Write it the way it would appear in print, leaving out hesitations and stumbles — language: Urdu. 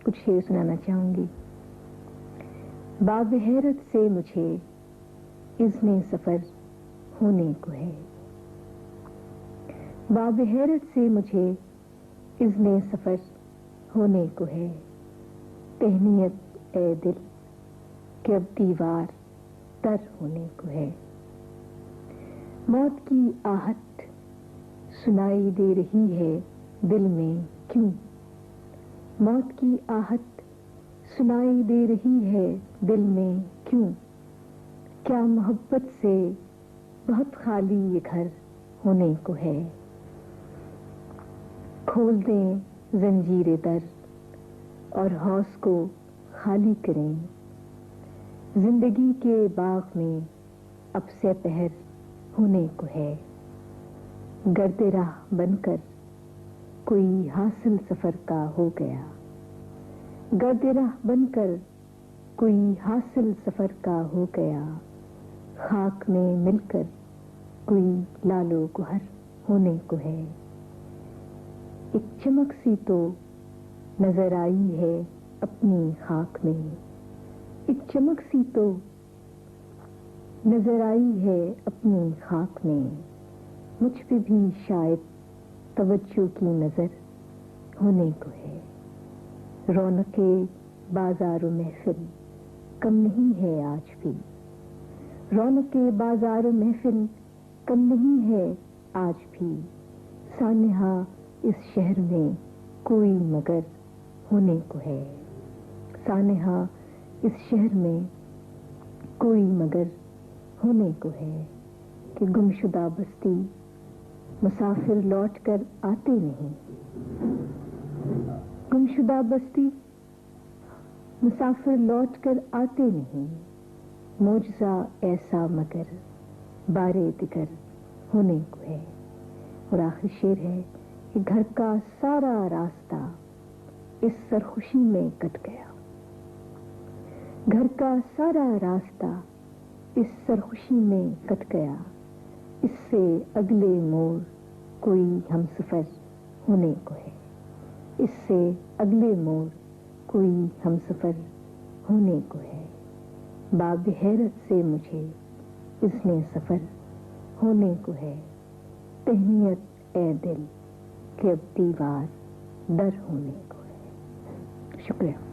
کچھ شعر سنانا چاہوں گی. باب حیرت سے مجھے اذن سفر ہونے کو ہے. باب حیرت سے مجھے اذن سفر ہونے کو ہے. تہنیت اے دل کہ اب دیوار تر ہونے کو ہے. موت کی آہٹ سنائی دے رہی ہے دل میں کیوں. موت کی آہٹ سنائی دے رہی ہے دل میں کیوں. کیا محبت سے بہت خالی یہ گھر ہونے کو ہے. کھول دیں زنجیر در اور حوض کو خالی کریں. زندگی کے باغ میں اب سے پہر ہونے کو ہے. گرد راہ بن کر کوئی حاصل سفر کا ہو گیا. گرد راہ بن کر کوئی حاصل سفر کا ہو گیا. خاک میں مل کر کوئی لال و گہر ہونے کو ہے. ایک چمک سی تو نظر آئی ہے اپنی خاک میں. ایک چمک سی تو نظر آئی ہے اپنی خاک میں. مجھ پہ بھی شاید توجہ کی نظر ہونے کو ہے. رونق بازار و محفل کم نہیں ہے آج بھی. رونق بازار و محفل کم نہیں ہے آج بھی. سانحہ اس شہر میں کوئی مگر ہونے کو ہے. سانحہ اس شہر میں کوئی مگر ہونے کو ہے. کہ گمشدہ بستی مسافر لوٹ کر آتے نہیں. گمشدہ بستی مسافر لوٹ کر آتے نہیں. معجزہ ایسا مگر بارے دیگر ہونے کو ہے. اور آخری شعر ہے کہ گھر کا سارا راستہ اس سرخوشی میں کٹ گیا. گھر کا سارا راستہ اس سرخوشی میں کٹ گیا. اس سے اگلے موڑ کوئی ہم سفر ہونے کو ہے. اس سے اگلے موڑ کوئی ہم سفر ہونے کو ہے. باب حیرت سے مجھے اذن سفر ہونے کو ہے. تہنیت اے دل کہ اب دیوار در ہونے کو ہے. شکریہ.